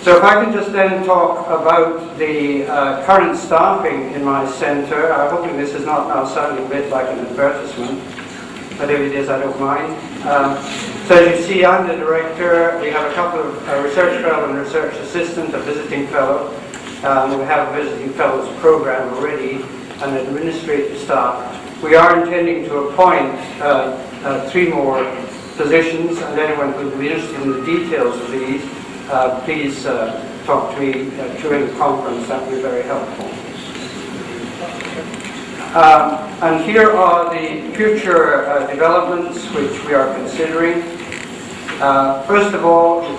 So if I can just then talk about the current staffing in my centre. I'm hoping this is not now sounding a bit like an advertisement, but if it is, I don't mind. So as you see, I'm the director. We have a couple of research fellow and research assistant, a visiting fellow. We have a visiting fellows program already, and administrative staff. We are intending to appoint 3 more positions, and anyone who would be interested in the details of these, please talk to me during the conference. That would be very helpful. And here are the future developments which we are considering. First of all, the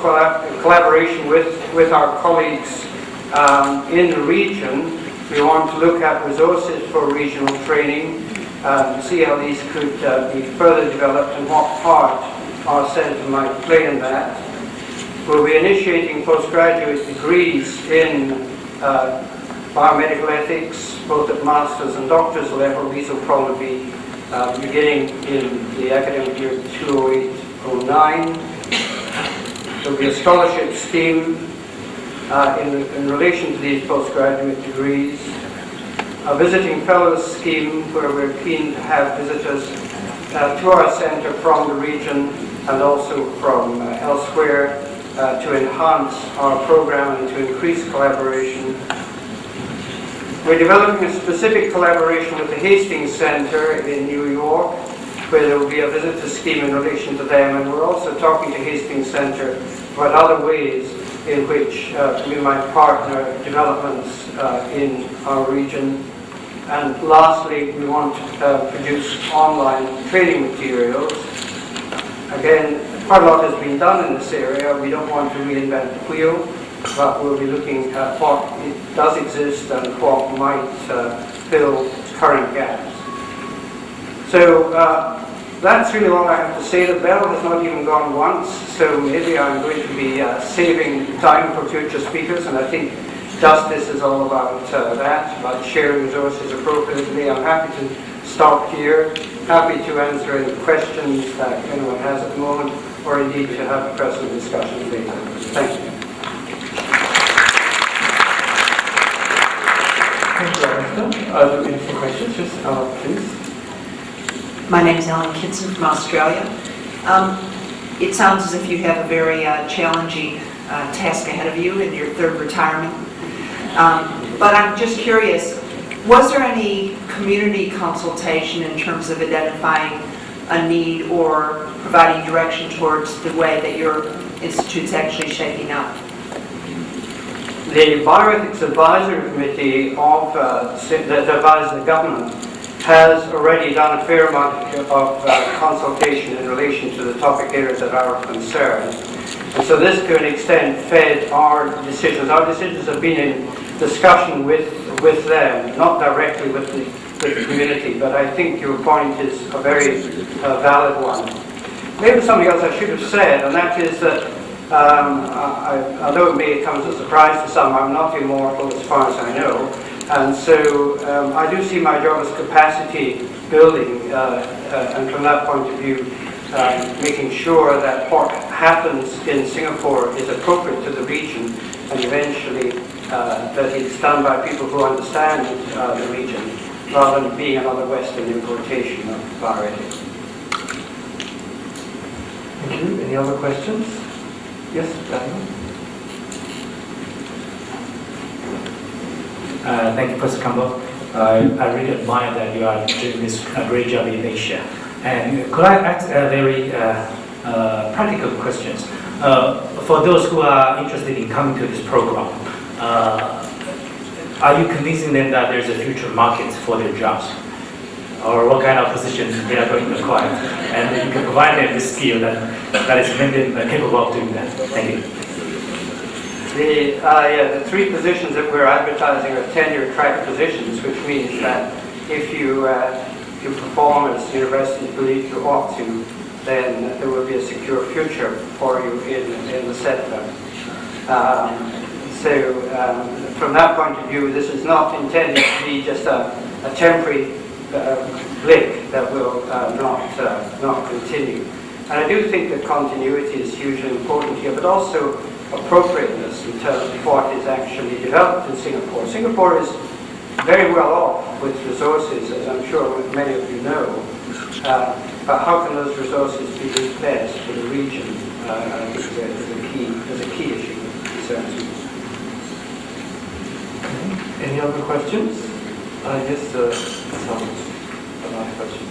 collaboration with our colleagues in the region. We want to look at resources for regional training, see how these could be further developed and what part our centre might play in that. We'll be initiating postgraduate degrees in biomedical ethics, both at master's and doctor's level. These will probably be beginning in the academic year 2008-09. There will be a scholarship scheme in relation to these postgraduate degrees. A visiting fellows scheme where we're keen to have visitors to our centre from the region and also from elsewhere to enhance our program and to increase collaboration. We're developing a specific collaboration with the Hastings Centre in New York, where there will be a visitor scheme in relation to them, and we're also talking to Hastings Centre about other ways in which we might partner developments in our region. And lastly, we want to produce online training materials. Again, quite a lot has been done in this area. We don't want to reinvent the wheel, but we'll be looking at what does exist and what might fill current gaps. So that's really all I have to say. The bell has not even gone once, so maybe I'm going to be saving time for future speakers, and I think justice is all about that, about sharing resources appropriately. I'm happy to stop here, happy to answer any questions that anyone has at the moment, or indeed to have a personal discussion later. Thank you. Thank you, Alistair. Are there any questions? Just please. My name is Ellen Kitson from Australia. It sounds as if you have a very challenging task ahead of you in your 3rd retirement. But I'm just curious, was there any community consultation in terms of identifying a need or providing direction towards the way that your institute's actually shaping up? The Bioethics Advisory Committee that advises the government has already done a fair amount of consultation in relation to the topic areas that are of concern. And so this, to an extent, fed our decisions. Our decisions have been in discussion with them, not directly with the community, but I think your point is a very valid one. Maybe something else I should have said, and that is that although it may come as a surprise to some, I'm not immortal as far as I know. And so I do see my job as capacity building, and from that point of view, making sure that what happens in Singapore is appropriate to the region, and eventually that it's done by people who understand the region, rather than being another Western importation of bioethics. Thank you. Any other questions? Yes, Daniel. Thank you, Professor Campbell. I really admire that you are doing this great job in Asia. And could I ask very practical questions? For those who are interested in coming to this program, are you convincing them that there's a future market for their jobs? Or what kind of position they are going to acquire? And you can provide them this skill that is made them capable of doing that. Thank you. The 3 positions that we're advertising are tenure-track positions, which means that if you perform as universities believe you ought to, then there will be a secure future for you in the sector. So from that point of view, this is not intended to be just a temporary blip that will not continue. And I do think that continuity is hugely important here, but also appropriateness in terms of what is actually developed in Singapore. Singapore is very well off with resources, as I'm sure many of you know, but how can those resources be used best for the region is a key issue that concerns me. Any other questions? Yes, some last question.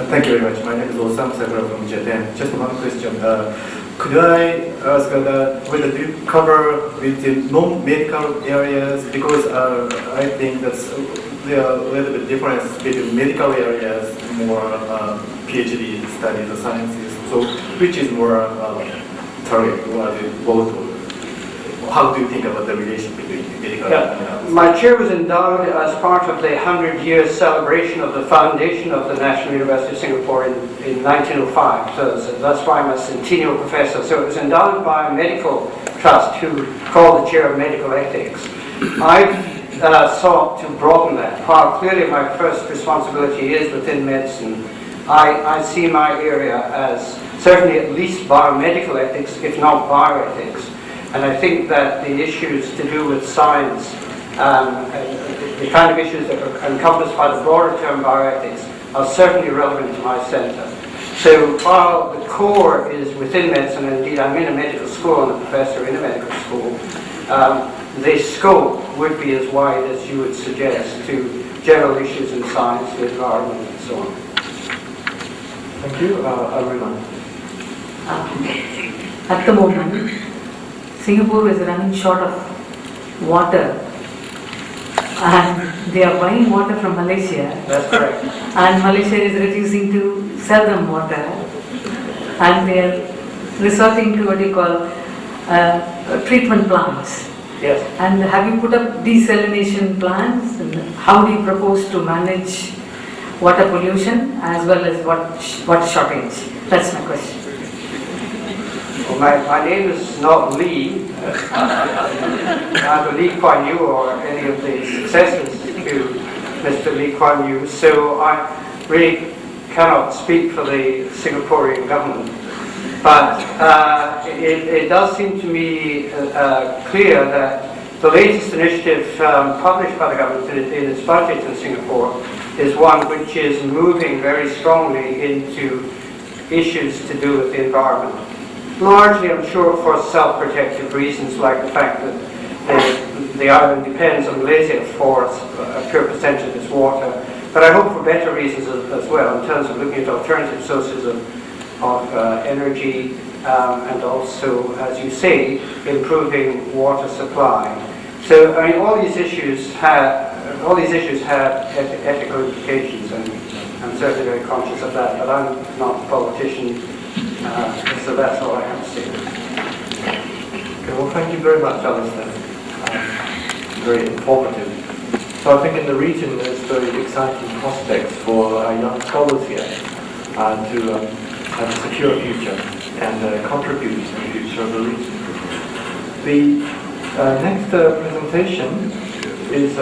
Thank you very much. My name is Osam Sakura from Japan. Just one question. Could I ask whether you cover with the non-medical areas? Because I think there are a little bit difference between medical areas, more PhD studies or sciences. So which is more target, or are they both? How do you think about the relation between medical and My chair was endowed as part of the 100-year celebration of the foundation of the National University of Singapore in 1905. So that's why I'm a centennial professor. So it was endowed by a medical trust who called the chair of medical ethics. I've sought to broaden that. While clearly my first responsibility is within medicine, I see my area as certainly at least biomedical ethics, if not bioethics. And I think that the issues to do with science, the kind of issues that are encompassed by the broader term bioethics, are certainly relevant to my centre. So while the core is within medicine, and indeed I'm in a medical school and a professor in a medical school, the scope would be as wide as you would suggest to general issues in science, the environment, and so on. Thank you. Aruna. At the moment, Singapore is running short of water, and they are buying water from Malaysia. That's correct. And Malaysia is refusing to sell them water, and they are resorting to what you call treatment plants. Yes. And have you put up desalination plants? And how do you propose to manage water pollution as well as water shortage? That's my question. Well, my name is not Lee, either Lee Kuan Yew or any of the successors to Mr. Lee Kuan Yew, so I really cannot speak for the Singaporean government. But it does seem to me clear that the latest initiative published by the government in its budget in Singapore is one which is moving very strongly into issues to do with the environment. Largely, I'm sure, for self-protective reasons, like the fact that the island depends on Malaysia for a pure percentage of its water. But I hope for better reasons as well, in terms of looking at alternative sources of energy and also, as you say, improving water supply. So, I mean, all these issues have ethical implications, and I'm certainly very conscious of that. But I'm not a politician. So that's all I have to say. Okay, well, thank you very much, Alistair. Very informative. So I think in the region there's very exciting prospects for young scholars here to have a secure future and contribute to the future of the region. The next presentation is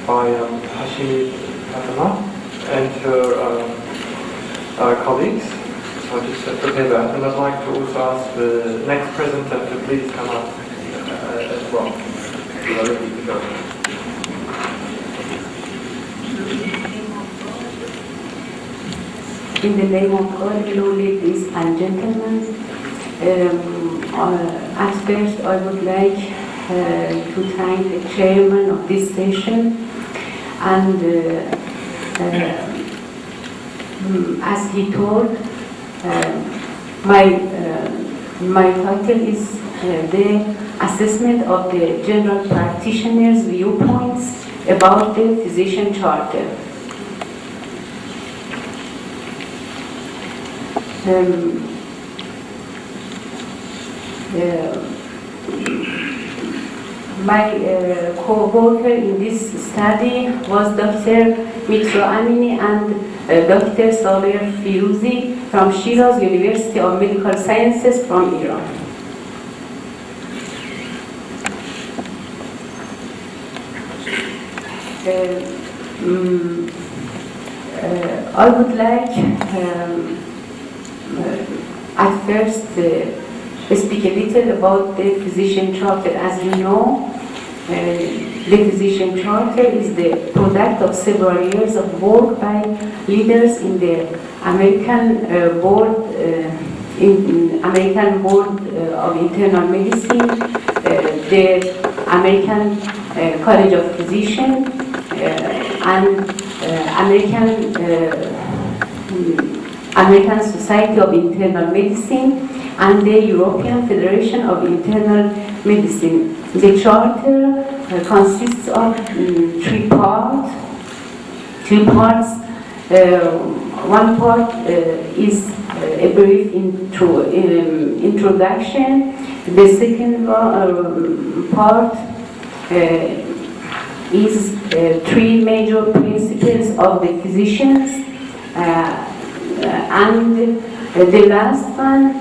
by Hashimi Fatama and her colleagues. So I'll just prepare that, and I'd like to also ask the next presenter to please come up as well. We are ready to go. In the name of God, hello ladies and gentlemen. At first I would like to thank the chairman of this session, and as he told, my title is the assessment of the general practitioner's viewpoints about the physician charter. My co-worker in this study was Dr. Mitra Amini and Dr. Saler Firuzi from Shiraz University of Medical Sciences from Iran. I would like at first speak a little about the Physician Charter. As you know, the Physician Charter is the product of several years of work by leaders in the American Board of Internal Medicine, the American College of Physicians, and American Society of Internal Medicine, and the European Federation of Internal Medicine. The charter consists of three parts. One part is a brief introduction. The second part is three major principles of the physicians, and the last one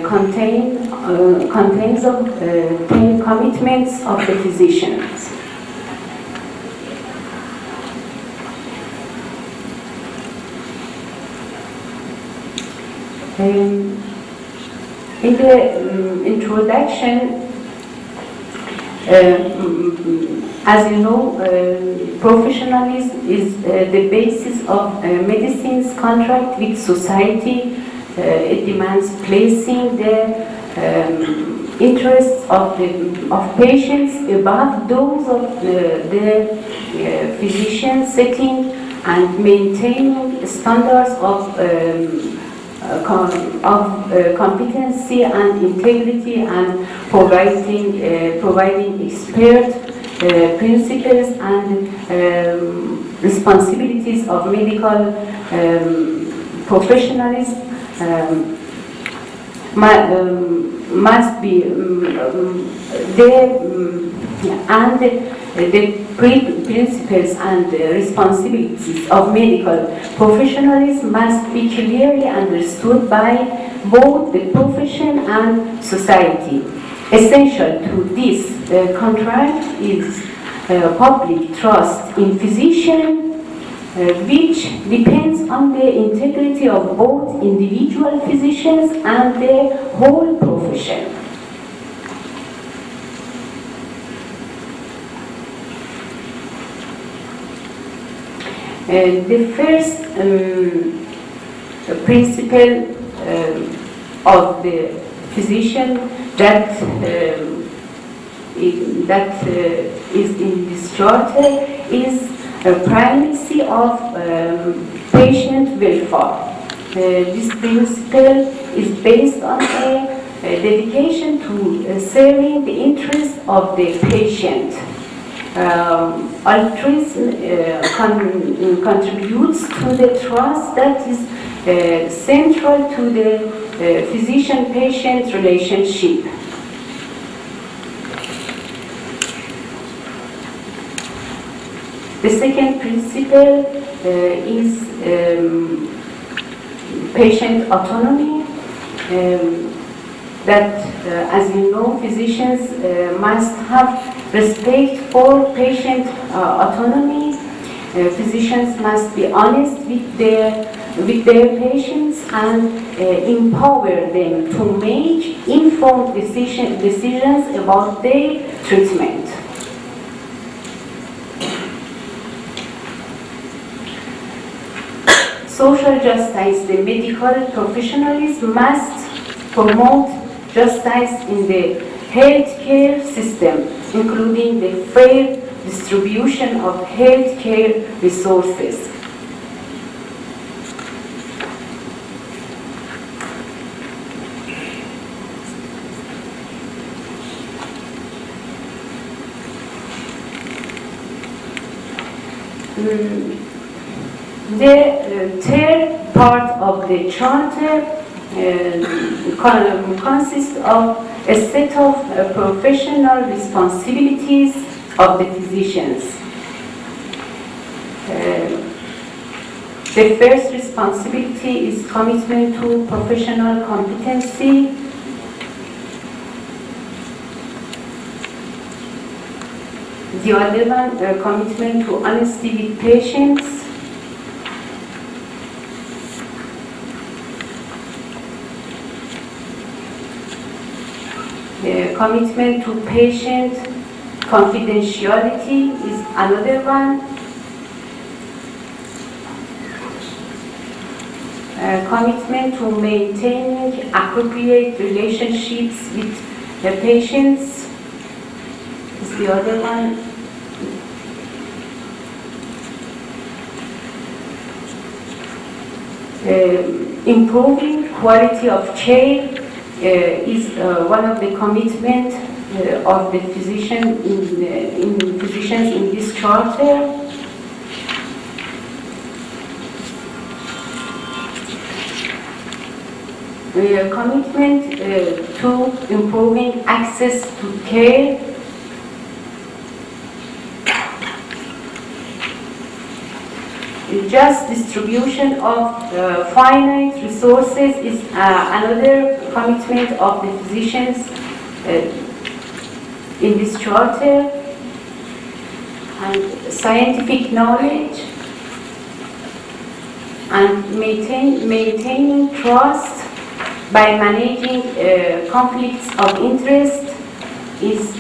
contains of 10 commitments of the physicians. In the introduction, as you know, professionalism is the basis of medicine's contract with society. It demands placing the interests of patients above those of the physician setting, and maintaining standards of competency and integrity, and providing expert principles and responsibilities of medical professionalism must be there, and the principles and responsibilities of medical professionalism must be clearly understood by both the profession and society. Essential to this contract is public trust in physicians, which depends on the integrity of both individual physicians and the whole profession. The first principle of the physician that is in this charter is primacy of patient welfare. This principle is based on a dedication to serving the interests of the patient. Altruism contributes to the trust that is central to the physician-patient relationship. The second principle is patient autonomy. That, as you know, physicians must have respect for patient autonomy. Physicians must be honest with their patients and empower them to make informed decisions about their treatment. Social justice, the medical professionals must promote justice in the healthcare system, including the fair distribution of healthcare resources. The third part of the charter consists of a set of professional responsibilities of the physicians. The first responsibility is commitment to professional competency. The other one, commitment to honesty with patients. Commitment to patient confidentiality is another one. Commitment to maintaining appropriate relationships with the patients is the other one. Improving quality of care is one of the commitments of the physicians in this charter. Commitment to improving access to care. Just distribution of finite resources is another commitment of the physicians in this charter. And scientific knowledge and maintaining trust by managing conflicts of interest is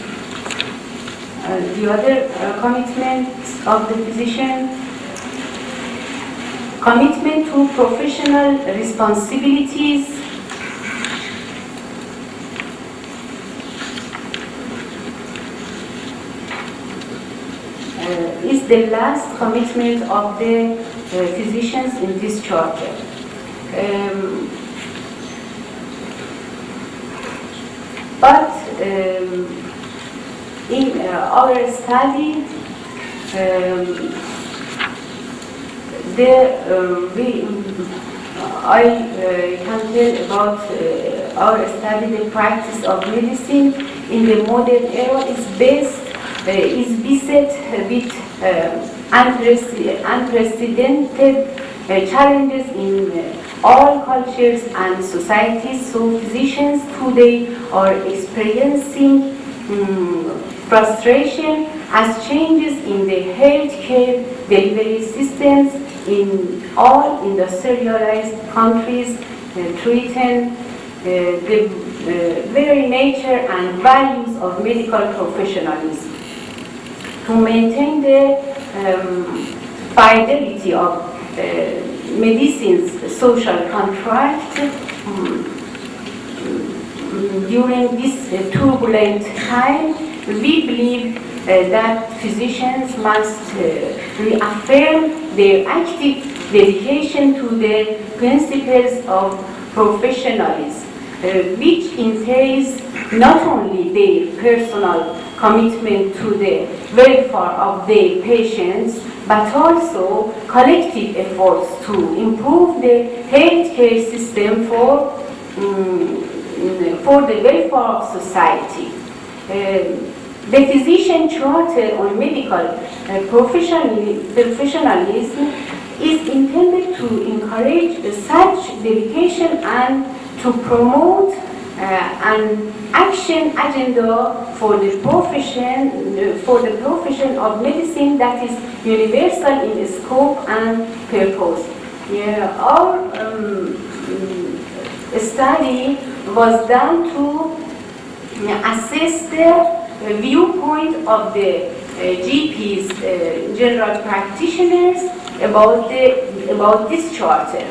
the other commitment of the physician. Commitment to professional responsibilities. Is the last commitment of the physicians in this charter. But in our study, I can tell about our study, the practice of medicine in the modern era is beset with unprecedented challenges in all cultures and societies. So physicians today are experiencing frustration as changes in the healthcare delivery systems in all industrialized countries threaten the very nature and values of medical professionalism. To maintain the fidelity of medicine's social contract during this turbulent time, we believe that physicians must reaffirm their active dedication to the principles of professionalism, which entails not only their personal commitment to the welfare of their patients, but also collective efforts to improve the healthcare system for the welfare of society. The Physician Charter on Medical Professionalism is intended to encourage such dedication and to promote an action agenda for the profession of medicine that is universal in scope and purpose. Our study was done to assess the viewpoint of the GPs, general practitioners, about this charter.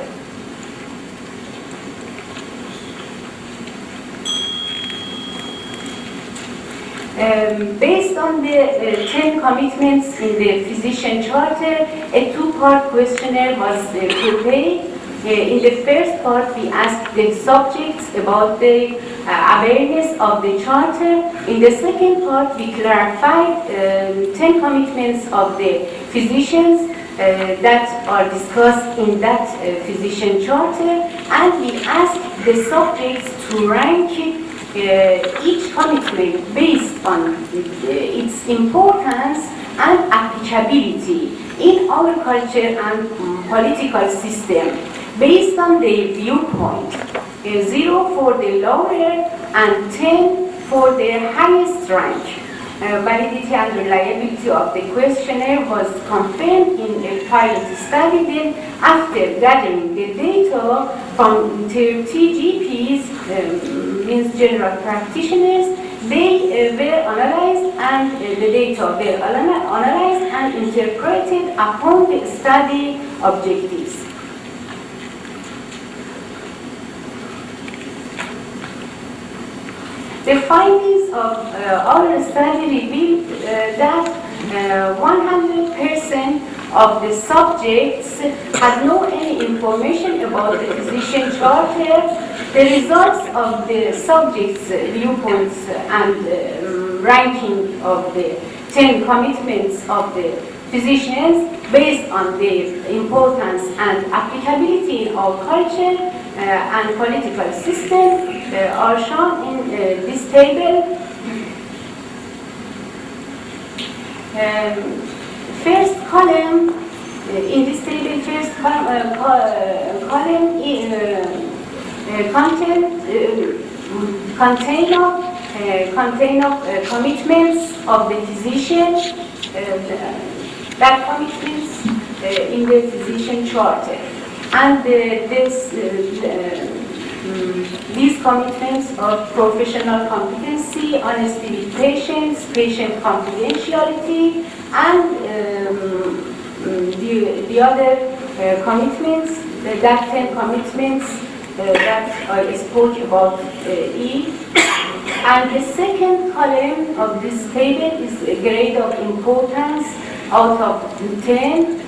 Based on the 10 commitments in the Physician Charter, a two-part questionnaire was prepared. In the first part, we asked the subjects about the awareness of the Charter. In the second part, we clarified 10 commitments of the physicians that are discussed in that Physician Charter, and we asked the subjects to rank each commitment based on its importance and applicability in our culture and political system based on their viewpoint. 0 for the lower and 10 for their highest rank. Validity and reliability of the questionnaire was confirmed in a pilot study. Then, after gathering the data from 30 GPs, means general practitioners, they were analyzed and the data were analyzed and interpreted upon the study objectives. The findings of our study revealed that 100% of the subjects had no any information about the physician charter. The results of the subjects' viewpoints and ranking of the 10 commitments of the physicians based on their importance and applicability in our culture and political system are shown in this table. First column in this table, first column contain of commitments of the physician, that commitments in the physician charter, and these commitments of professional competency, honesty with patients, patient confidentiality, and the other commitments, that 10 commitments that I spoke about E. And the second column of this table is a grade of importance out of 10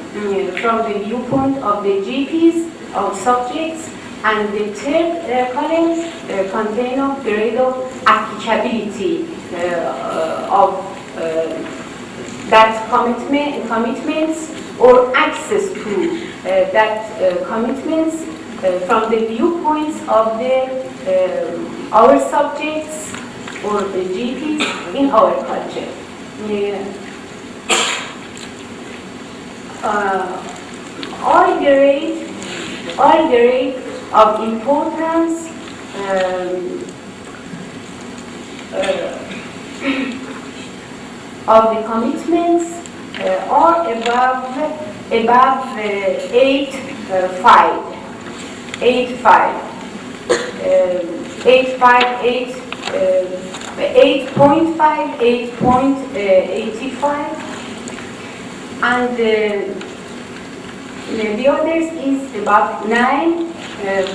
from the viewpoint of the GPs of subjects. And the third column contains a grade of applicability of that commitments or access to that commitments from the viewpoints of the our subjects or the GPs in our culture. All grade of importance of the commitments are above 8.5, 8.85, and the others is about 9,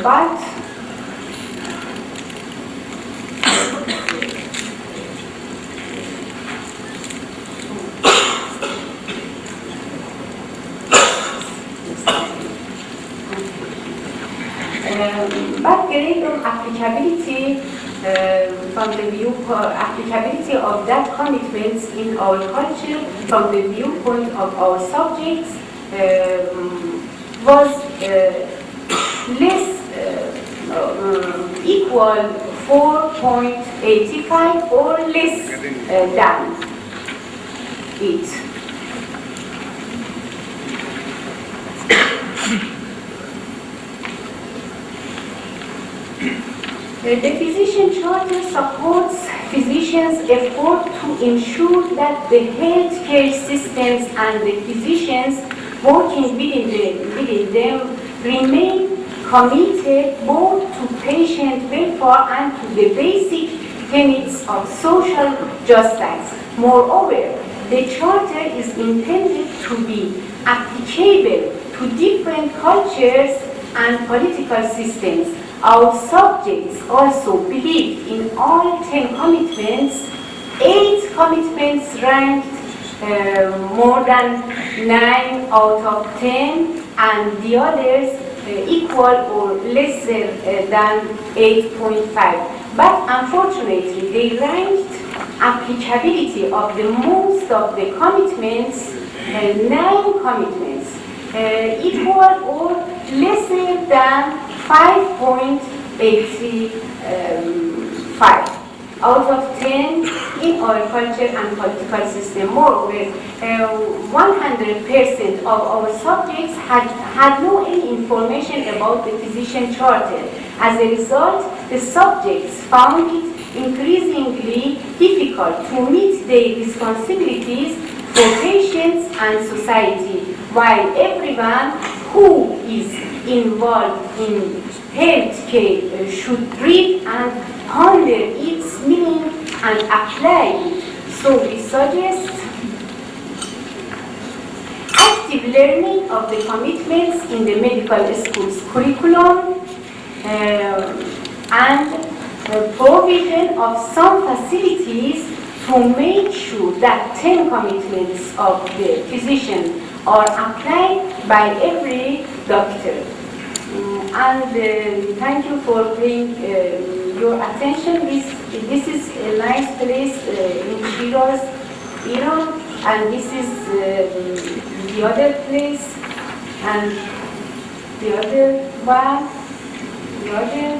but grade of applicability from the applicability of that commitments in our culture from the viewpoint of our subjects was less equal 4.85 or less than it. The physician charter supports physicians' effort to ensure that the healthcare systems and the physicians working within them remain committed both to patient welfare and to the basic tenets of social justice. Moreover, the charter is intended to be applicable to different cultures and political systems. Our subjects also believed in all 10 commitments. 8 commitments ranked more than 9 out of 10, and the others equal or lesser than 8.5. But unfortunately, they ranked applicability of the most of the commitments, 9 commitments, equal or lesser than 5.85 out of 10 in our culture and political system. Moreover, 100% of our subjects had no any information about the physician charter. As a result, the subjects found it increasingly difficult to meet their responsibilities for patients and society, while everyone who is involved in healthcare should read and ponder its meaning and apply it. So we suggest active learning of the commitments in the medical school's curriculum and provision of some facilities to make sure that 10 commitments of the physician are applied by every doctor. Thank you for paying your attention. This is a nice place in Shiraz, Iran, and this is the other place, and the other one, the other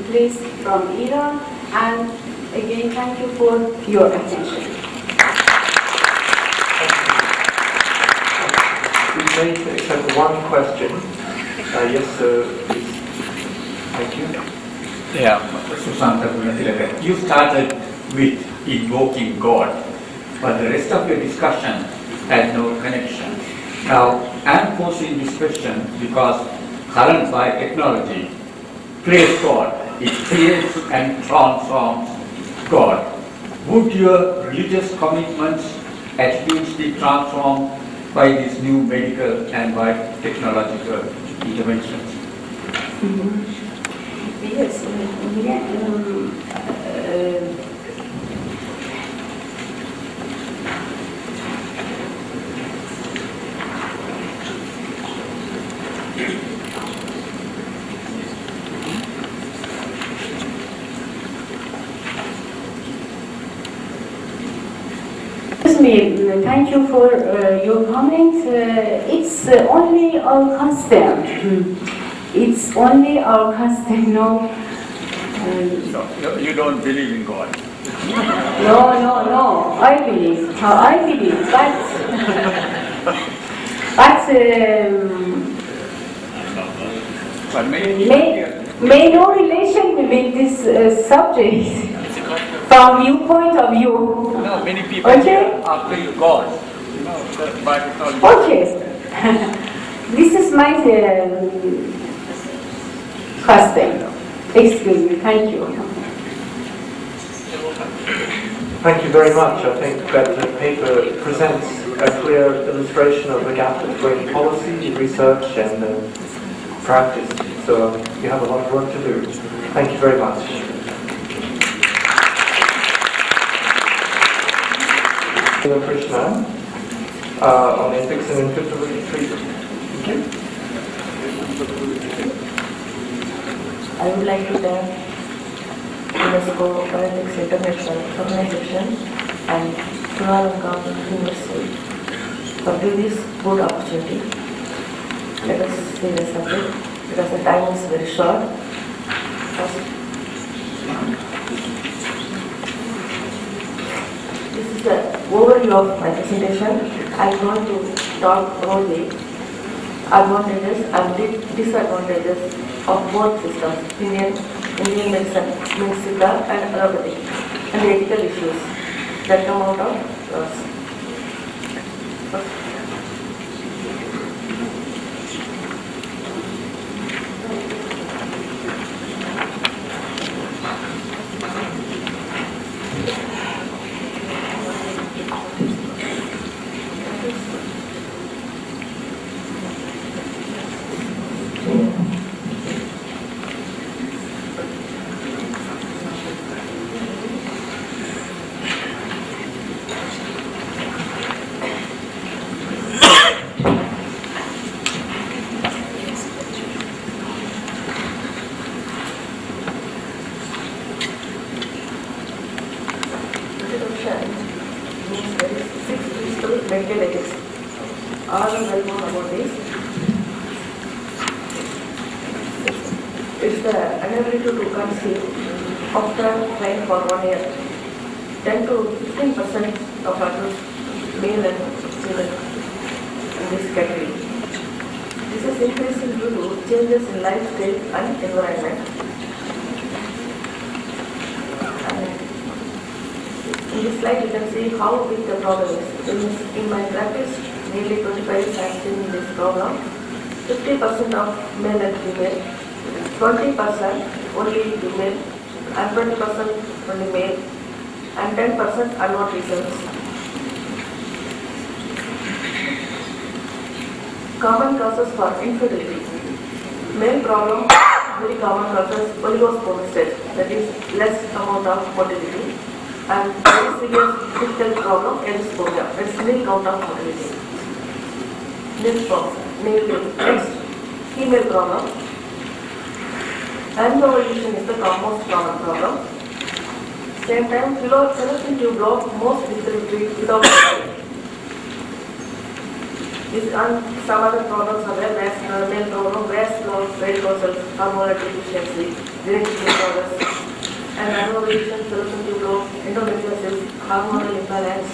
place from Iran. And again, thank you for your attention. We may accept one question. Yes, sir, please. Thank you. Yeah, Susanta Gunatilaga, you started with invoking God, but the rest of your discussion had no connection. Now, I'm posing this question because current biotechnology plays God. It creates and transforms God. Would your religious commitments at least be transformed by these new medical and biotechnological interventions? Yes, thank you for your comment. It's only our custom. It's only our custom, no. So, you don't believe in God? No. I believe, But may no relation with this subject from viewpoint of view. no, many people Okay. are praying God. You know, the biotechnology. Okay. This is my custom. Excuse me. Thank you. Thank you very much. I think that the paper presents a clear illustration of the gap between policy, research, and practice. So you have a lot of work to do. Thank you very much. Krishna on ethics and infertility treatment. Thank you. I would like to thank UNESCO Bioethics International Organization and Kuala University for giving this good opportunity. Let us see the subject because the time is very short. This is the overview of my presentation. I want to talk about the advantages and disadvantages of both systems, Indian medicine, Mexico and allopathic, and the ethical issues that come out of yours. Medical ethics. All are well known about this. It's the inability to conceive after trying for 1 year. 10 to 15% of adults, male and female, in this category. This is increasing due to changes in lifestyle and environment. In this slide, you can see how big the problem is. In my practice, nearly 25 years I have seen this problem. 50% of male and female, 20% only female, and 20% only male, and 10% are not reasons. Common causes for infertility. Male problem, very common causes, oligosperm stage, that is less amount of motility, and very serious difficult problem, agispermia, that is nil count of motility. Nil problem, nil. Next, female problem. Anti-ovulation is the most common problem. Same time, fallopian tube block most difficult to treat without and some other problems are there, male problem, breast loss, varicose, hormonal deficiency, genetic disorders, and anovulation, fallopian tube block, endometriosis, hormonal imbalance,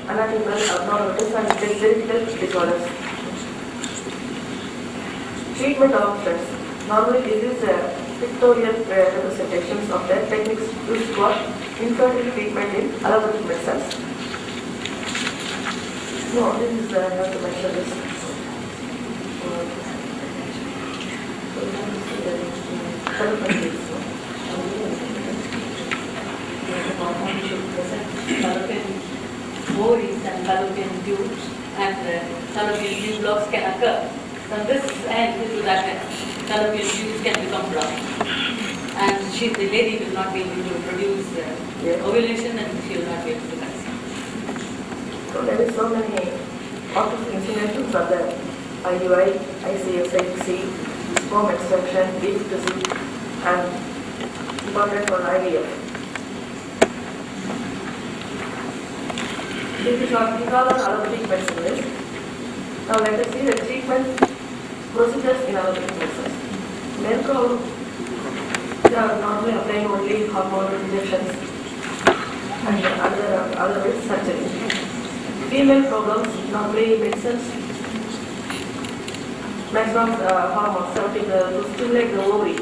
anatomical abnormalities, and physical disorders. Treatment options. Normally, this is pictorial representations of the techniques used for infertility treatment in allopathic medicines. No, this is I have to mention this. Fallopian ovaries and fallopian tubes and fallopian tube blocks can occur. From this end to that end, fallopian tubes can become blocked. And the lady will not be able to produce ovulation and she will not be able to conceive. So there is so many optical inseminations are there. IUI, ICSIC, sperm extraction, deep and important for IVF. This is what we call allopathic medicine. Now let us see the treatment procedures in allopathic medicine. Male problem, they are normally applying only hormonal injections and other ways surgery. Female problems, normally medicines, maximum hormones, to stimulate the ovary,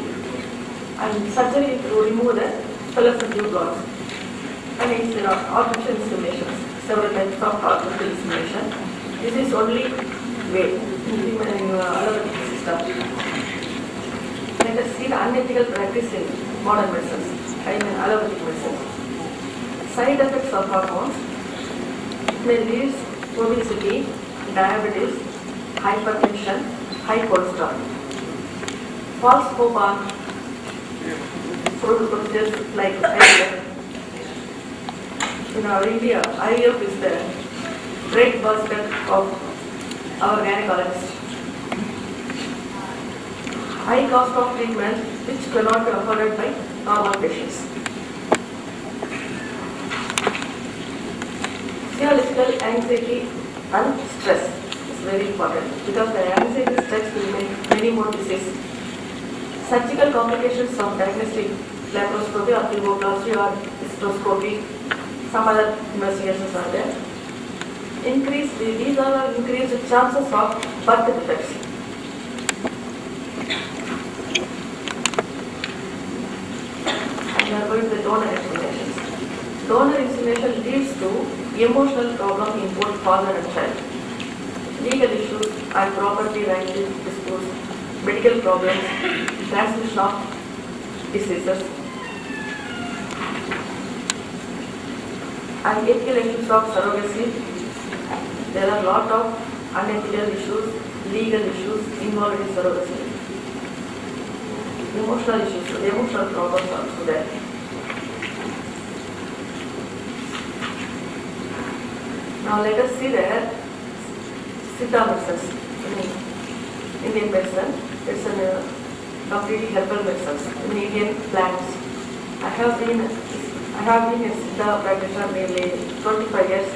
and surgery to remove the fallopian tube blocks. And it's artificial inseminations, several types of artificial insemination. This is only way in allopathic system. Let us see the unethical practice in modern medicines, allopathic medicine. Side effects of hormones may lead to obesity, diabetes, hypertension, high cholesterol. False hope on procedures like IVF. In our India, IVF is the breadbasket of our gynecologists. High cost of treatment which cannot be afforded by normal patients. Physiological anxiety and stress is very important because the anxiety stress will make many more diseases. Surgical complications of diagnostic laparoscopy or phleboplasty or hysteroscopy, some other investigations are there. These are increased chances of birth defects. And we are going to the donor inseminations. Donor insemination leads to emotional problem in both father and child. Legal issues and property rights disputes, medical problems, transmission of diseases, and ethical issues of surrogacy. There are a lot of unethical issues, legal issues involved in surrogacy. Emotional issues, the emotional problems are also there. Now let us see the Siddha medicines. Indian medicine, it's a completely herbal medicines, Indian plants. I have been a Siddha practitioner nearly 25 years.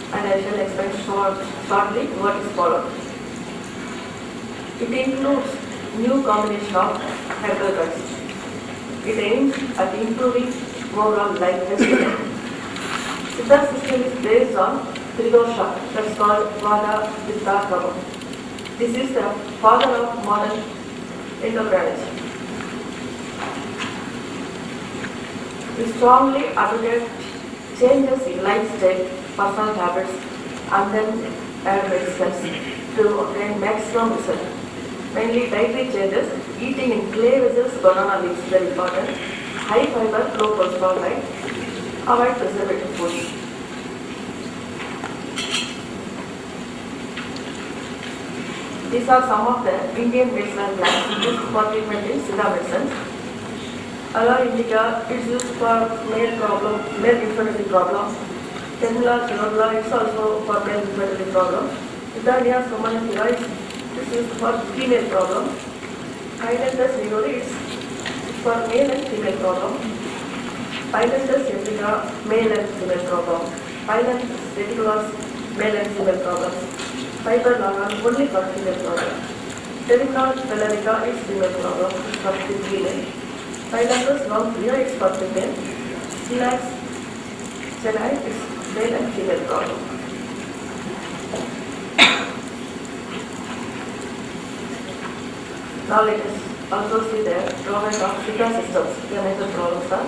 And I shall explain shortly what is followed. It includes new combination of herbal drugs. It aims at improving overall life lifestyle. Siddha system is based on Tridosha, that's called Vada, Pitta, Kapha. This is the father of modern endocrinology. We strongly advocate changes in lifestyle, personal habits, and then medicines to obtain maximum result. Mainly dietary changes, eating in clay vessels, banana leaves, very important. High fiber, low cholesterol diet. Avoid preservative foods. These are some of the Indian medicinal plants used for treatment in Siddha medicine. Aloe indica is used for male infertility problem. Tenula chinodula is also for male infertility problem. Italia somanifera is used for female problem. Hydrangeas nigrori is for male and female problem. Hydrangeas indica male and female problem. Hydrangeas reticulus male and female problems. Fiber lagan only for female problem. Terminal pelarica is female problem, for female. Phylacus longifera is for female. Silax chennai is male and female problem. Now let us also see the drawback of Siddha systems. The major problems are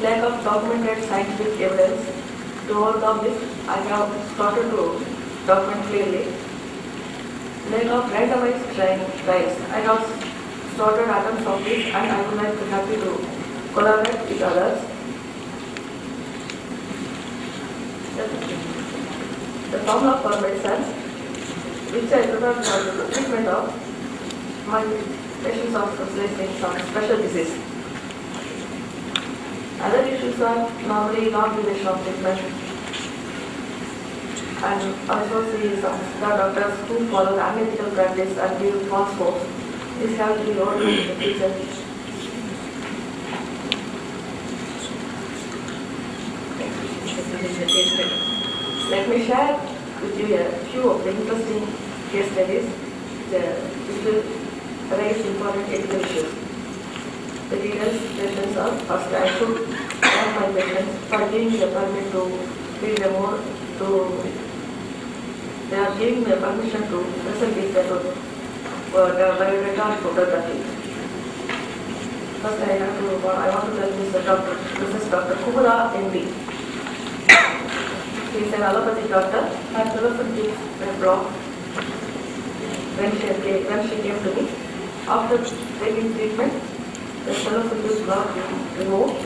lack of documented scientific evidence. To overcome this, I have started to document clearly. Lack of randomized trials. I have started attempts of this and I would like to happy to collaborate with others. The formula for medicines, which I prepare for the treatment of my patients of specialized in some special disease. Other issues are normally non-duration of treatment. And also see some doctors who follow the unethical practice and give false hopes. This has to be overcome in the future. Let me share with you a few of the interesting case studies which will raise important ethical issues. The details patients are first I should thank my patients for giving me the permission to read them more they are giving me permission to present this method for the biodata and photography. First I want to tell this is Dr. Kumara MD. He is an allopathic doctor and developed this block when she came to me. After taking treatment, the cellular block removed,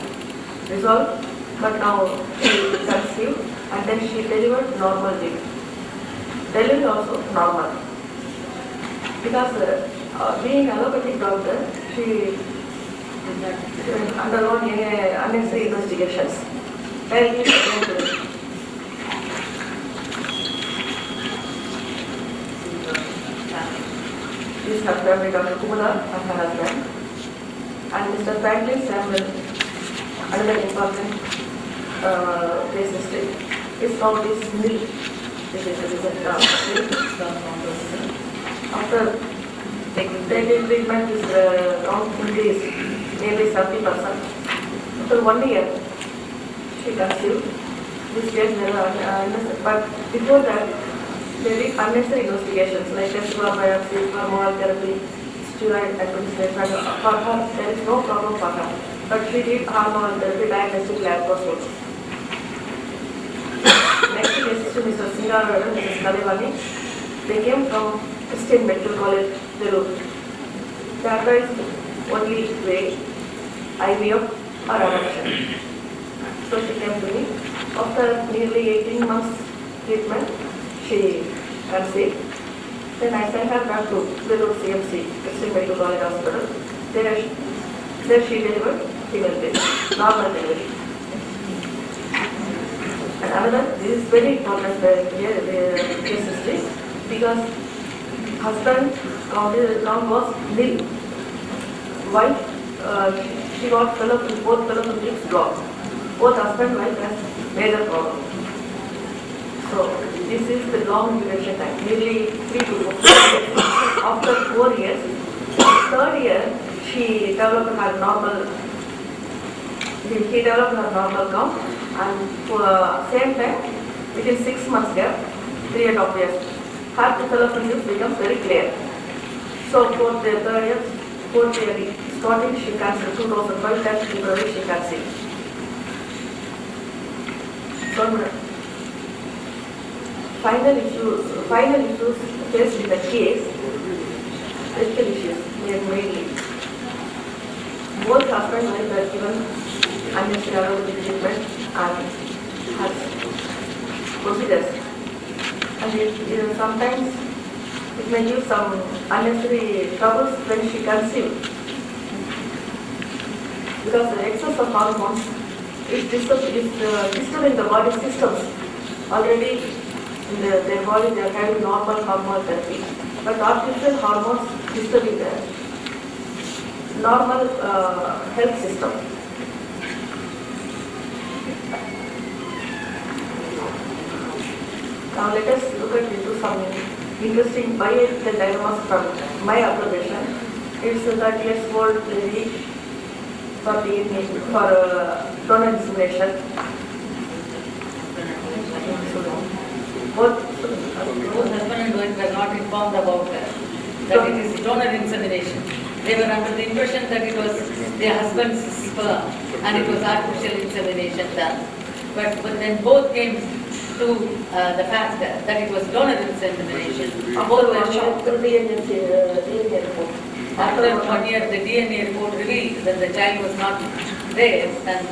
resolved, but now she conceived and then she delivered normal delivery. Delivery also normal. Because being allopathic doctor, she undergone unnecessary investigations. Very This is her family, Dr. Kumala and her husband. And Mr. Franklin Samuel, another important place is from this mill. This is the result. After taking treatment, this count increased nearly 70%. After 1 year, she conceived. This case but before that, they did unnecessary investigations like testicular biopsy, hormonal therapy, steroid administration. For her, there is no problem for her. But she did hormonal therapy, diagnostic lab process. Next case is to Mr. Singar and Mrs. Kalivani. They came from Christian Medical College, Delhi. The advice only way IVF or adoption. So she came to me. After nearly 18 months treatment, she conceived. Then I sent her back to Delhi CMC, Christian Medical College Hospital. There she delivered female baby, normal delivery. And another, this is very important case history because husband count was nil. Wife, she got both fellow blocked. Both husband and wife has major problem. So this is the long duration time, nearly 3 to 4 years. After 4 years, 3rd year, she developed her normal. He developed her normal count, and for same time, within 6 months gap, 3.5 years, her development becomes very clear. So for the 3rd year, 4th year, starting she conceived 2005 times February she conceived. So final issues faced with the case, critical issues mainly. Both husband and wife were given unnecessary treatment and has procedures. And sometimes it may give some unnecessary troubles when she conceives. Because the excess of hormones is disturbing the body systems. Already in their body they are having normal hormonal therapy, but artificial hormones disturbing the normal health system. Now let us look into some interesting bioethical dilemmas from my observation. It's a 30 years old lady for donor insemination. Both husband and wife were not informed about that it is donor insemination. They were under the impression that it was their husband's sperm and it was artificial insemination done. But when both came to the fact that it was donor insemination, both were shocked. After 1 year, the DNA report revealed that the child was not theirs, and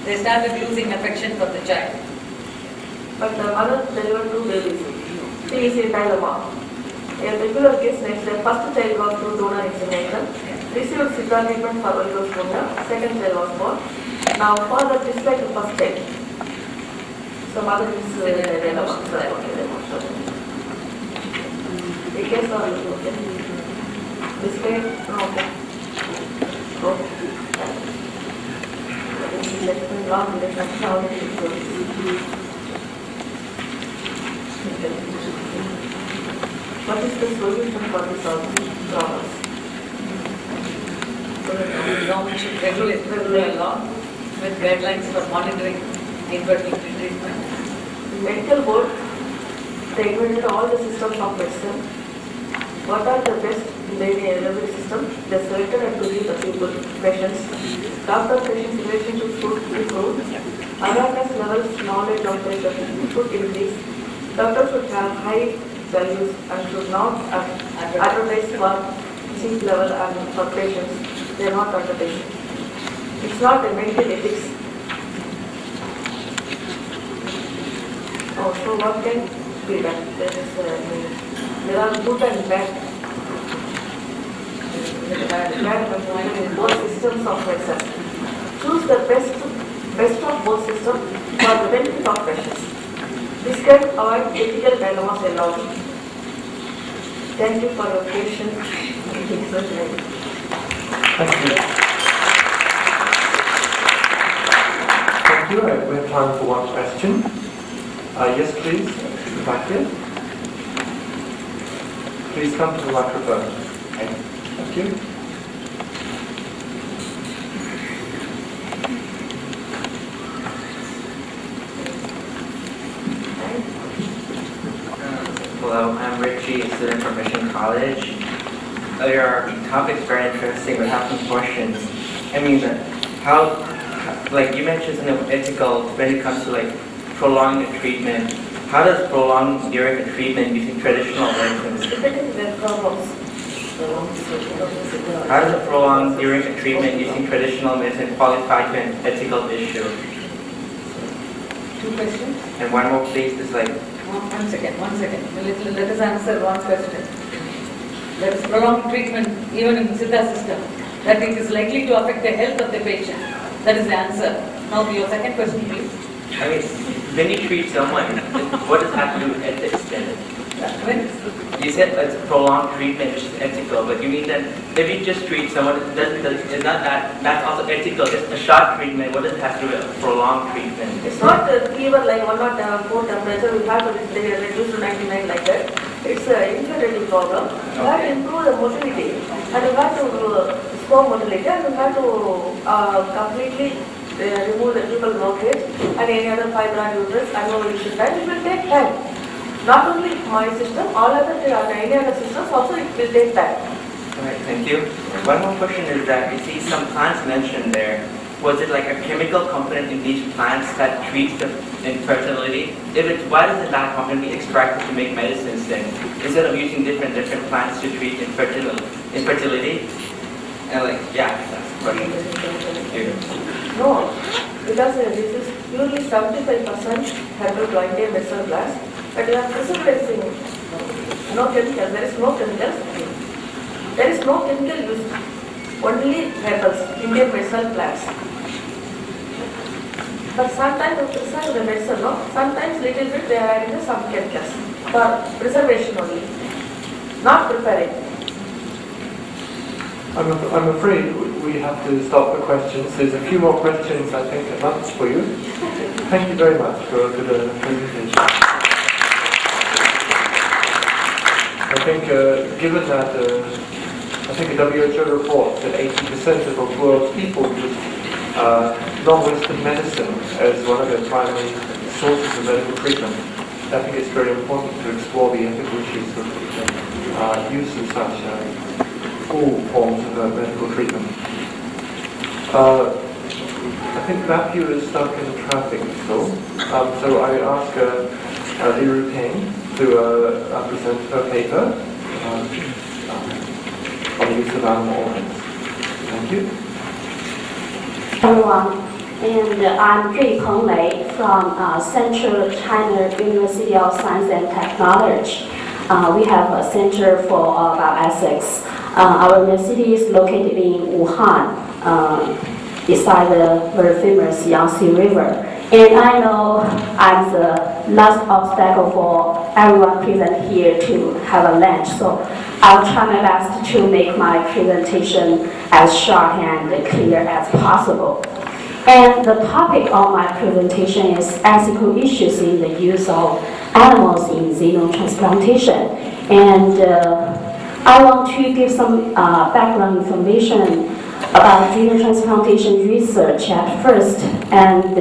they started losing affection for the child. But the mother delivered 2 babies. She is a dilemma. A regular case next, the first child was through donor insemination, received Sidra treatment for oligospermia, second child was born. Now father disliked the first child. So mother is a dilemma. The case or okay. This case, no, okay. Okay. Long relationship, how it is. What is the solution for this problem? So the government should regulate law with guidelines for monitoring infertility treatment. The medical board, they evaluated all the systems of medicine. What are the best in every system? They selected and to give the people, patients. Doctor-patient relationship should improve. Awareness levels, knowledge of the should increase. Doctors should have high values and should not advertise for cheap level and for patients. They are not advertising. It's not a medical ethics. Oh, so what can be done? There are good and bad. In both systems of medicine. Choose the best of both systems for the benefit of patients. This can avoid ethical dilemmas a lot. Thank you for your patience. Thank you. Thank you. We have time for one question. Yes, please. Back here. Please come to the microphone. Thank you. Hello, I'm Richie, a student from Mission College. Your topic's very interesting, but I have some questions. I mean, like you mentioned something ethical when it comes to like prolonging the treatment. How does prolonged during the treatment using traditional medicines? How does a prolonged during the treatment using traditional medicine qualify to an ethical issue? 2 questions. And one more please, is like One second. Let us answer one question. There is prolonged treatment even in the Siddha system, that it is likely to affect the health of the patient. That is the answer. Now your second question, please. I mean, when you treat someone, what does that have to do with ethics then? You said it's prolonged treatment, which is ethical, but you mean that if you just treat someone, it's not that's also ethical. Just a short treatment, what does it have to do with prolonged treatment? It's not fever like 104 temperature, we have to reduce to 99 like that. It's an infertility problem. We have to improve the motility, and we have to slow motility, and we have to completely remove the tubal blockage and any other fibroid uterus and ovulation time. It will take time. Not only my system, all other any other systems also it will take time. Alright, thank you. One more question is that you see some plants mentioned there, was it like a chemical component in these plants that treats the infertility? If it's, why doesn't that component be extracted to make medicines then, instead of using different plants to treat infertility? And like, yeah, that's the question. No, because this is purely 75% hydroxyl vessel glass, but you are preserving no chemical, there is no chemical. There is no chemical used, only herbals, Indian vessel glass. But sometimes to preserve the vessel, no? Sometimes little bit they are adding some chemicals for preservation only, not preparing. I'm afraid we have to stop the questions. There's a few more questions, I think, a month for you. Thank you very much for the presentation. I think, given that, I think a WHO report that 80% of the world's people use non-Western medicine as one of their primary sources of medical treatment. I think it's very important to explore the ethical issues of use of such all forms of medical treatment. I think Matthew is stuck in traffic still, so I ask Liru Peng to present her paper on the use of animal organs. Thank you. Everyone, and I'm Peng Lei from Central China University of Science and Technology. We have a center for bioethics. Our university is located in Wuhan, beside the very famous Yangtze River. And I know I'm the last obstacle for everyone present here to have a lunch, so I'll try my best to make my presentation as short and clear as possible. And the topic of my presentation is ethical issues in the use of animals in xenotransplantation. And I want to give some background information about xenotransplantation research at first, and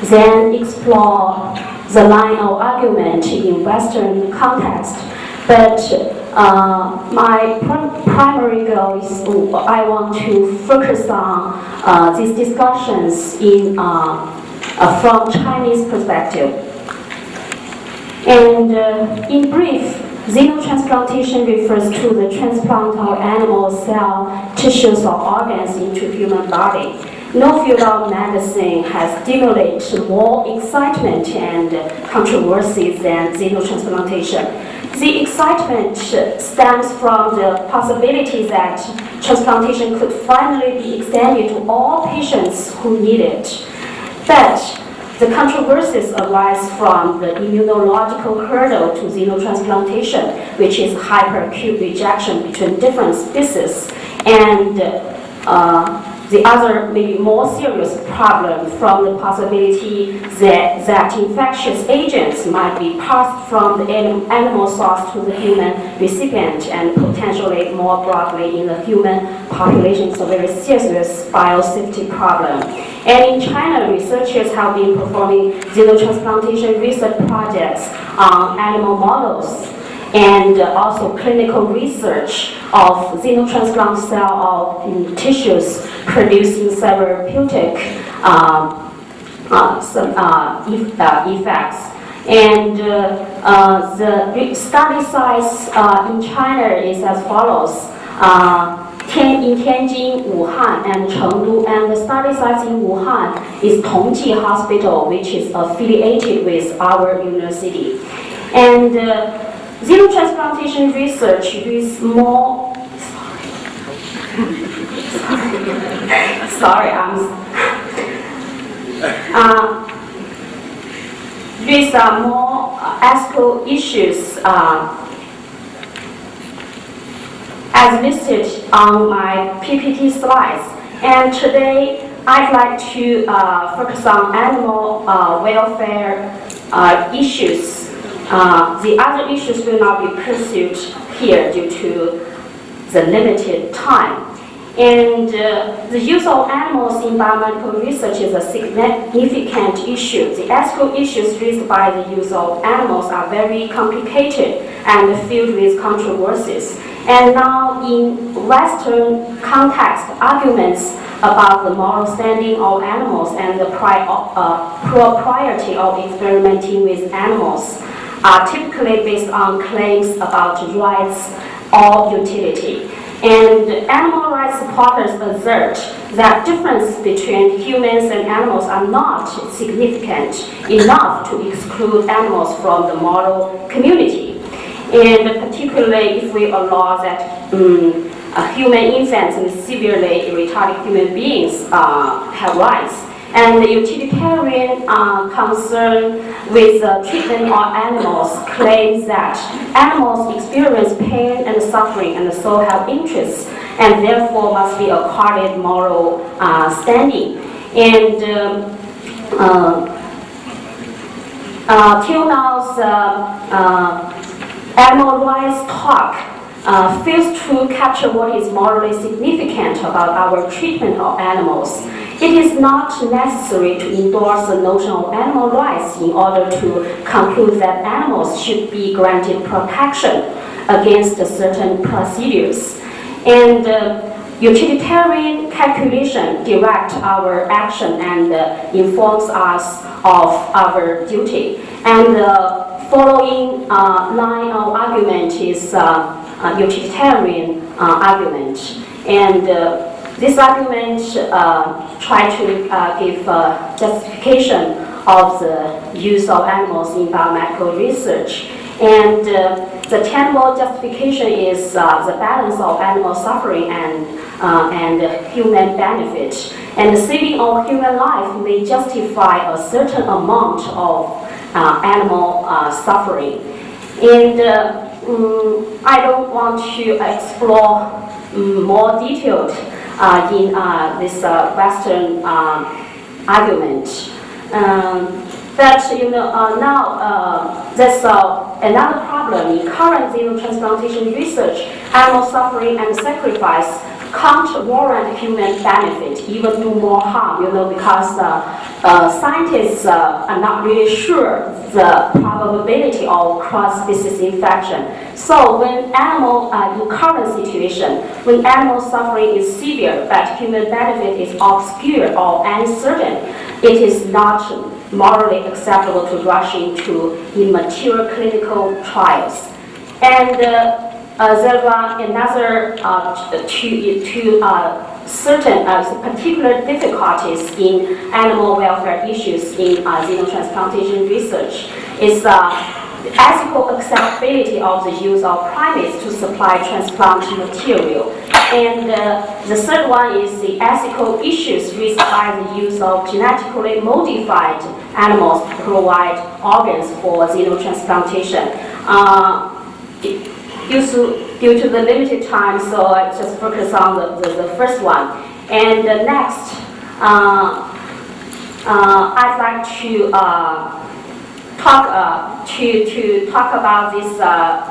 then explore the line of argument in Western context. But my primary goal is I want to focus on these discussions in from Chinese perspective. And in brief, xenotransplantation refers to the transplant of animal cell, tissues, or organs into human body. No field of medicine has stimulated more excitement and controversy than xenotransplantation. The excitement stems from the possibility that transplantation could finally be extended to all patients who need it. But the controversies arise from the immunological hurdle to xenotransplantation, which is hyperacute rejection between different species, and the other, maybe more serious problem from the possibility that infectious agents might be passed from the animal source to the human recipient and potentially more broadly in the human population. It's a very serious biosafety problem. And in China, researchers have been performing xenotransplantation research projects on animal models, and also clinical research of xenotransplant cell of tissues producing therapeutic effects. And the study size in China is as follows. In Tianjin, Wuhan, and Chengdu, and the study sites in Wuhan is Tongji Hospital, which is affiliated with our university. And xenotransplantation research is more. Sorry, these are more ethical issues as listed on my PPT slides. And today, I'd like to focus on animal welfare issues. The other issues will not be pursued here due to the limited time. And the use of animals in biomedical research is a significant issue. The ethical issues raised by the use of animals are very complicated and filled with controversies. And now in Western context, arguments about the moral standing of animals and the propriety of experimenting with animals are typically based on claims about rights or utility. And animal rights supporters assert that differences between humans and animals are not significant enough to exclude animals from the moral community. And particularly if we allow that human infants and severely retarded human beings have rights. And the utilitarian concern with the treatment of animals claims that animals experience pain and suffering and so have interests and therefore must be accorded moral standing. And till now, animal rights talk fails to capture what is morally significant about our treatment of animals. It is not necessary to endorse the notion of animal rights in order to conclude that animals should be granted protection against certain procedures. And utilitarian calculation directs our action and informs us of our duty. And the following line of argument is utilitarian argument. And this argument tries to give justification of the use of animals in biomedical research. And the tenable justification is the balance of animal suffering and human benefit. And the saving of human life may justify a certain amount of animal suffering. And I don't want to explore more detailed in this Western argument. But now there's another problem in current xenotransplantation research. Animal suffering and sacrifice can't warrant human benefit, even do more harm, because scientists are not really sure the probability of cross-species infection. So when in current situation, when animal suffering is severe but human benefit is obscure or uncertain, it is not morally acceptable to rush into immature clinical trials. And there are another two certain particular difficulties in animal welfare issues in xenotransplantation research. Is the ethical acceptability of the use of primates to supply transplant material. And the third one is the ethical issues raised by the use of genetically modified animals to provide organs for xenotransplantation. Due to the limited time, so I just focus on the first one. And next, I'd like to talk about these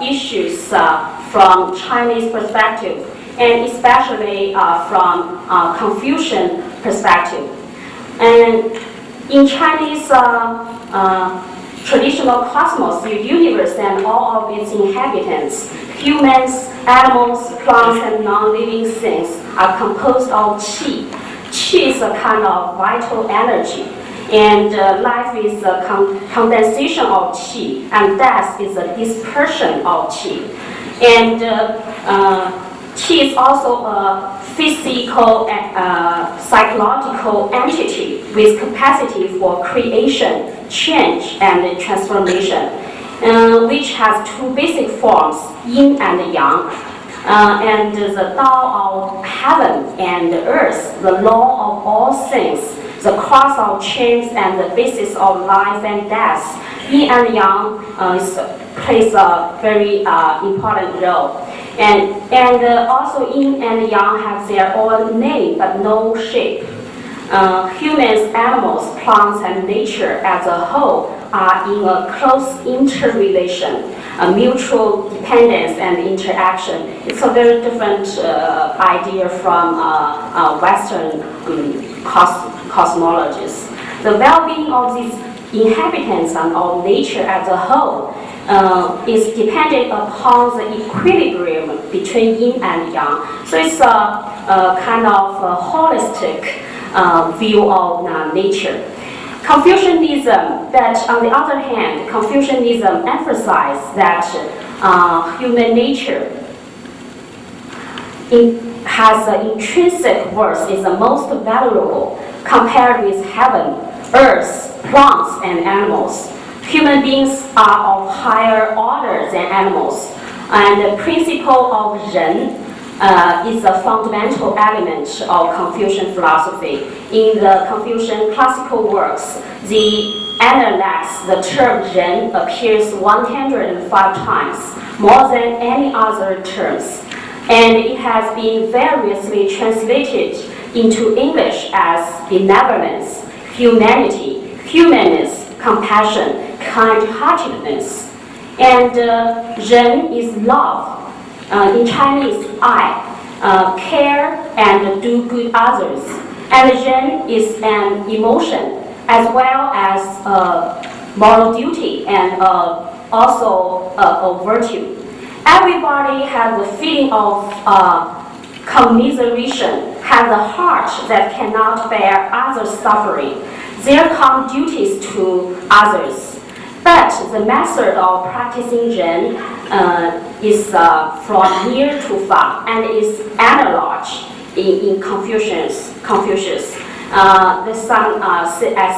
issues from Chinese perspective, and especially from Confucian perspective. And in Chinese traditional cosmos, the universe and all of its inhabitants, humans, animals, plants, and non-living things are composed of qi. Qi is a kind of vital energy, and life is a condensation of qi, and death is a dispersion of qi. And qi is also a physical and psychological entity with capacity for creation, change, and transformation, which has two basic forms, yin and yang. And the Tao of heaven and earth, the law of all things, the cause of change and the basis of life and death. Yin and yang plays a very important role. And also yin and yang have their own name but no shape. Humans, animals, plants, and nature as a whole are in a close interrelation, a mutual dependence and interaction. It's a very different idea from Western cosmologies. The well-being of these inhabitants and of nature as a whole is dependent upon the equilibrium between yin and yang. So it's a kind of a holistic view of nature. Confucianism, but on the other hand, Confucianism emphasizes that human nature has an intrinsic worth, is the most valuable compared with heaven, earth, plants, and animals. Human beings are of higher order than animals, and the principle of Ren is a fundamental element of Confucian philosophy. In the Confucian classical works, the analects, the term Ren appears 105 times, more than any other terms, and it has been variously translated into English as benevolence, humanity, humanness, compassion, kind-heartedness. And Ren is love. In Chinese, I, care and do good others. And Ren is an emotion as well as moral duty and also a virtue. Everybody has a feeling of commiseration, has a heart that cannot bear others' suffering. There come duties to others. But the method of practicing Ren is from near to far and is analog in Confucius. The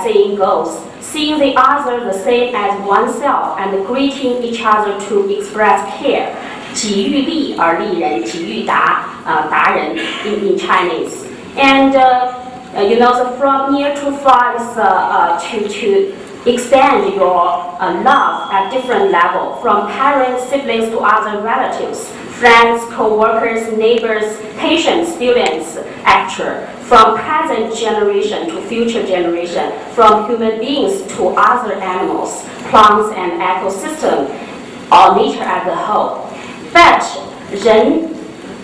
saying goes, seeing the other the same as oneself and greeting each other to express care. 己欲利而利人，己欲达人 in Chinese. And the from near to far is to extend your love at different level, from parents, siblings to other relatives, friends, co-workers, neighbors, patients, students, etc. From present generation to future generation, from human beings to other animals, plants and ecosystem, or nature as a whole. But Ren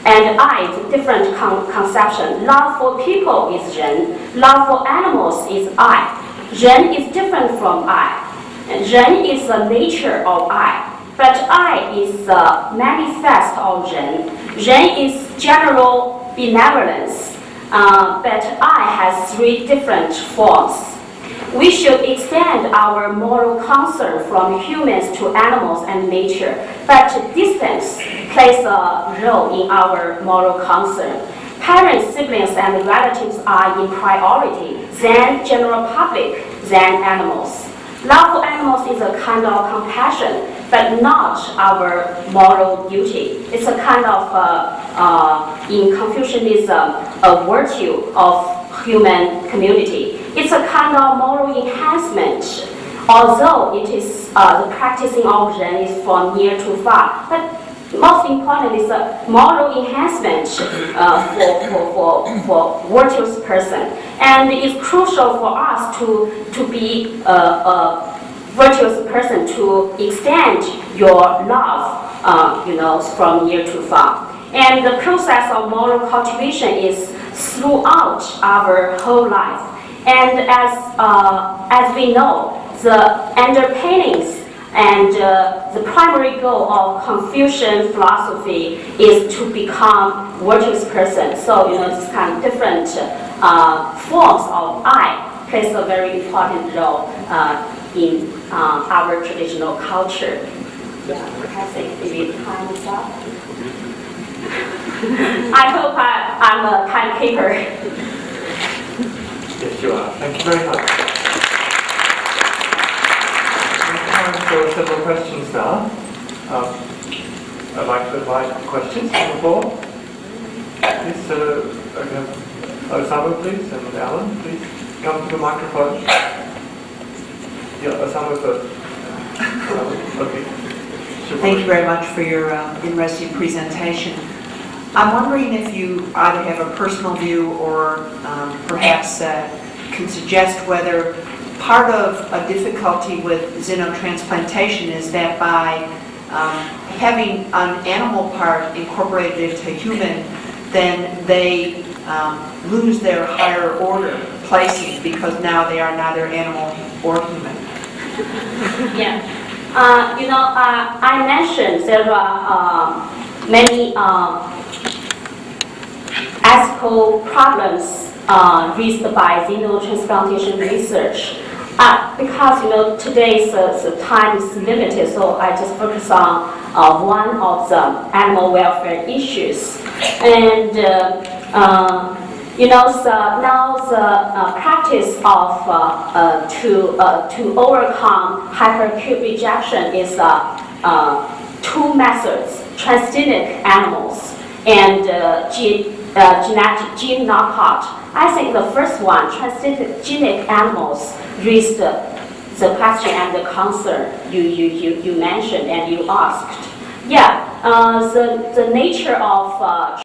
and I is a different conception. Love for people is Ren, love for animals is I. Ren is different from I. Ren is the nature of I. But I is the manifest of Ren. Ren is general benevolence. But I has three different forms. We should extend our moral concern from humans to animals and nature, but distance plays a role in our moral concern. Parents, siblings, and relatives are in priority, then general public, then animals. Love for animals is a kind of compassion, but not our moral duty. It's a kind of, in Confucianism, a virtue of human community. It's a kind of moral enhancement, although it is the practicing of Ren is from near to far. But most important is a moral enhancement for virtuous person, and it's crucial for us to be a virtuous person, to extend your love, from near to far. And the process of moral cultivation is throughout our whole life. And as we know, the underpinnings and the primary goal of Confucian philosophy is to become virtuous person. So this kind of different forms of I plays a very important role in our traditional culture. Yeah, I think maybe time is up. I hope I'm a timekeeper. Yes, you are. Thank you very much. There are several questions now. I'd like to invite questions from the floor. Please, Osama, please, and Alan, please come to the microphone. Yeah, Osama first. Okay. Thank you very much for your interesting presentation. I'm wondering if you either have a personal view or perhaps can suggest whether part of a difficulty with xenotransplantation is that by having an animal part incorporated into human, then they lose their higher order placing because now they are neither animal or human. Yeah. I mentioned there are many ethical problems raised by xenotransplantation research. Because today's the time is limited, so I just focus on one of the animal welfare issues. And now the practice of to overcome hyperacute rejection is two methods: transgenic animals and genetic gene knockout. I think the first one, transgenic animals, raised the question and the concern you mentioned and you asked. Yeah, the nature of